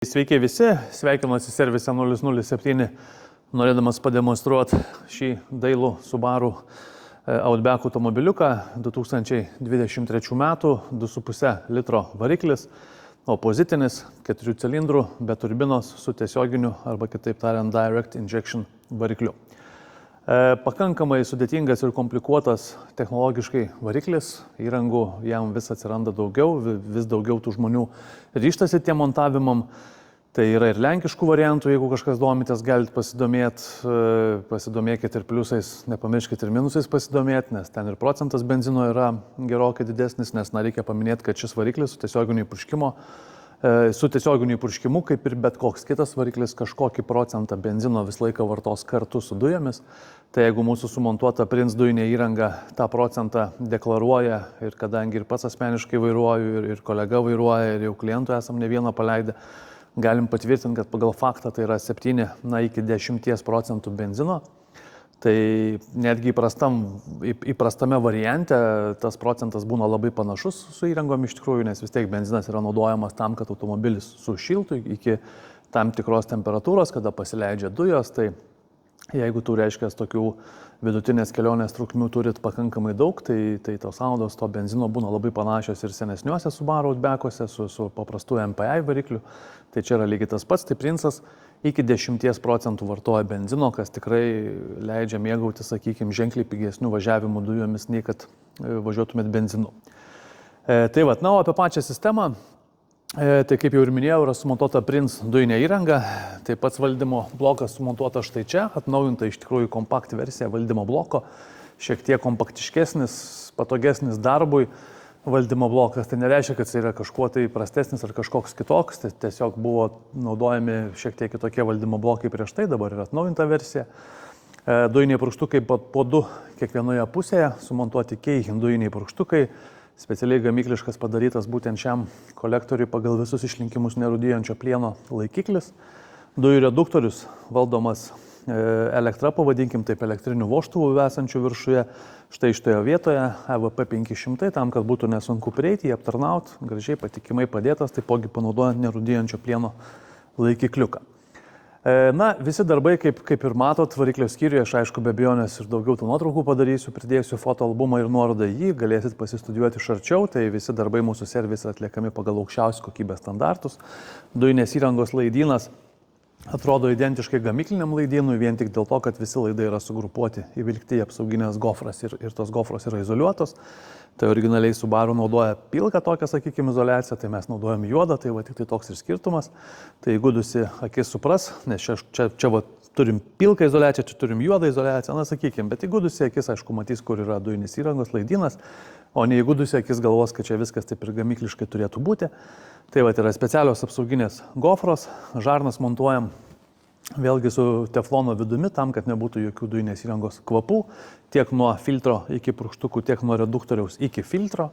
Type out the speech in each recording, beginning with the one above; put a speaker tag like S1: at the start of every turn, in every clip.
S1: Sveiki visi, sveikinuosi servise 007, norėdamas pademonstruoti šį dailų Subaru Outback automobiliuką 2023 metų, 2,5 litro variklis, opozitinis, 4 cilindrų, be turbinos su tiesioginiu arba kitaip tariant direct injection varikliu. Pakankamai sudėtingas ir komplikuotas technologiškai variklis, įrangų jam vis atsiranda daugiau, vis daugiau tų žmonių ryštasi tiem montavimam. Tai yra ir lenkiškų variantų, jeigu kažkas domitės, galite pasidomėkite ir pliusais, nepamirškite ir minusais pasidomėti, nes ten ir procentas benzino yra gerokai didesnis, nes reikia paminėti, kad šis variklis su tiesioginiu įpurškimu, kaip ir bet koks kitas variklis, kažkokį procentą benzino visą laiką vartos kartu su dujomis. Tai jeigu mūsų sumontuota Prince dujinė įranga tą procentą deklaruoja ir kadangi ir pats asmeniškai vairuoju, ir kolega vairuoja, ir jau klientų esam ne vieną paleidę, galim patvirtinti, kad pagal faktą tai yra 7 iki 10% benzino. Tai netgi įprastame variante tas procentas būna labai panašus su įrangom iš tikrųjų, nes vis tiek benzinas yra naudojamas tam, kad automobilis sušiltų iki tam tikros temperatūros, kada pasileidžia dujos. Tai jeigu tu reiškia tokių vidutinės kelionės trukmių turit pakankamai daug, tai tos sąnaudos to benzino būna labai panašios ir senesniuose Subaru Outbackuose su paprastu MPI varikliu. Tai čia yra lygiai tas pats, tai Princas iki 10% vartoja benzino, kas tikrai leidžia mėgauti, sakykime, ženkliai pigesnių važiavimų dujomis, nei kad važiuotumėt benzinu. Tai vat, o apie pačią sistemą, tai kaip jau ir minėjau, yra sumontuota Prince dujinė įranga, taip pats valdymo blokas sumontuota štai čia, atnaujinta iš tikrųjų kompakt versija valdymo bloko, šiek tiek kompaktiškesnis, patogesnis darbui. Valdymo blokas, tai nereiškia, kad jis yra kažkuo tai prastesnis ar kažkoks kitoks, tai tiesiog buvo naudojami šiek tiek kitokie valdymo blokai prieš tai, dabar yra atnaujinta versija. Dujiniai purkštukai po 2 kiekvienoje pusėje, sumontuoti Keihin dujiniai purkštukai, specialiai gamykliškas padarytas būtent šiam kolektoriui pagal visus išlinkimus nerūdijančio plieno laikiklis. Dujų reduktorius valdomas elektra, pavadinkim taip, elektrinių vožtuvų esančių viršuje. Štai šitoje vietoje EVP 500, tam, kad būtų nesunku prieiti, jį aptarnauti, gražiai patikimai padėtas, taipogi panaudojant nerūdijančio plieno laikikliuką. Visi darbai, kaip ir matot, variklio skyriuje, aš aišku be abejonės ir daugiau tų nuotraukų padarysiu, pridėsiu fotoalbumą ir nuorodą jį, galėsit pasistudijuoti iš arčiau, tai visi darbai mūsų servise atliekami pagal aukščiausios kokybės standartus. Dujinės įrangos laidynas atrodo identiškai gamykliniam laidynui, vien tik dėl to, kad visi laidai yra sugrupuoti, įvilkti į apsauginės gofras ir tos gofros yra izoliuotos. Tai originaliai Subaru naudoja pilką tokią, sakykime, izoliaciją, tai mes naudojam juodą, tai va tik tai toks ir skirtumas. Tai įgudusi akis supras, nes čia va, turim pilką izoliaciją, čia turim juodą izoliaciją, sakykime, bet įgudusi akis, aišku, matys, kur yra dujinis įrangos laidynas, o neįgudusi akis galvos, kad čia viskas taip ir gamykliškai turėtų būti. Tai va, yra specialios apsauginės gofros, žarnas montuojam vėlgi su teflono vidumi, tam, kad nebūtų jokių dujinės įrangos kvapų, tiek nuo filtro iki purkštukų, tiek nuo reduktoriaus iki filtro.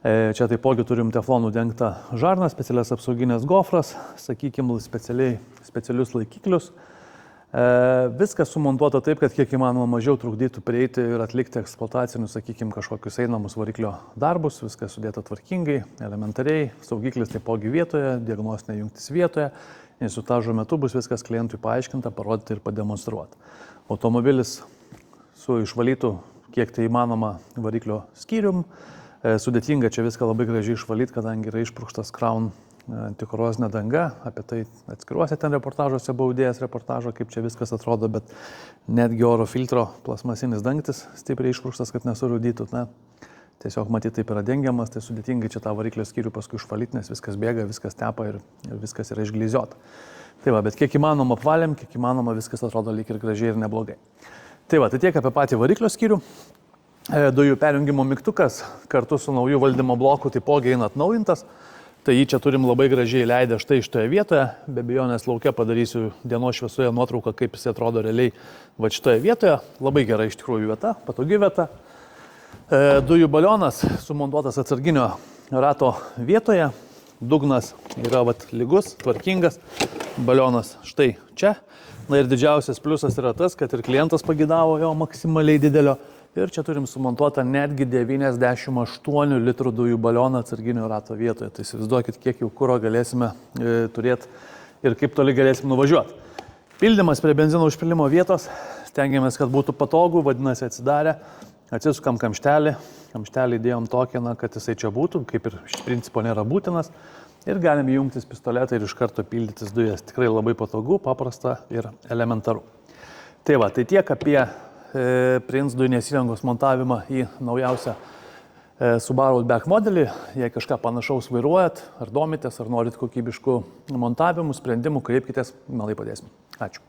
S1: Čia taipogi turim teflonų dengtą žarną, specialias apsauginės gofras, sakykime, specialius laikiklius. Viskas sumontuota taip, kad kiek įmanoma mažiau trukdytų prieiti ir atlikti eksploatacinius, sakykime, kažkokius einamus variklio darbus, viskas sudėta tvarkingai, elementariai, saugiklis taipogi vietoje, diagnostinė jungtis vietoje, instruktažo metu bus viskas klientui paaiškinta, parodyti ir pademonstruoti. Automobilis su išvalytų, kiek tai įmanoma, variklio skyrium, sudėtinga čia viską labai gražiai išvalyti, kadangi yra išpurkštas Crown antikorozinė danga, apie tai atskiruose ten reportažuose buvau įdėjęs reportažą, kaip čia viskas atrodo, bet netgi oro filtro plasmasinis dangtis stipriai išpurkštas, kad nesurūdytų. Tiesiog matyti taip yra dengiamas, tai sudėtingai čia tą variklio skyrių paskui išvalyti, nes viskas bėga, viskas tepa ir viskas yra išgliziota. Tai va, bet kiek įmanoma apvalėm, kiek įmanoma viskas atrodo lyg ir gražiai ir neblogai. Tai va, tai tiek apie patį variklio skyrių. Dujų perjungimo mygtukas kartu su naujų valdymo bloku taipogi eina atnaujintas. Tai jį čia turim labai gražiai leidę štai šitoje vietoje, be abejonės lauke padarysiu dienos šviesoje nuotrauką, kaip jis atrodo realiai va šitoje vietoje. Labai gera iš tikrųjų vieta, patogi vieta. Dujų balionas sumontuotas atsarginio rato vietoje, dugnas yra lygus, tvarkingas, balionas štai čia. Ir didžiausias pliusas yra tas, kad ir klientas pagidavo jo maksimaliai didelio. Ir čia turim sumontuotą netgi 98 litrų dujų balioną atsarginio rato vietoje. Tai įsivaizduokit, kiek jau kuro galėsime turėti ir kaip toli galėsim nuvažiuoti. Pildymas prie benzino užpilimo vietos, stengiamės, kad būtų patogu, vadinasi atsidarę, atsisukam kamštelį, kamštelį įdėjom tokį, kad jisai čia būtų, kaip ir iš principo nėra būtinas ir galim jungtis pistoletą ir iš karto pildytis dujas. Tikrai labai patogu, paprasta ir elementaru. Tai va, tai tiek apie Prince dujinės įrangos montavimą į naujausią Subaru Outback modelį. Jei kažką panašaus vairuojat, ar domitės, ar norit kokybiškų montavimų, sprendimų, kreipkitės, mielai padėsim. Ačiū.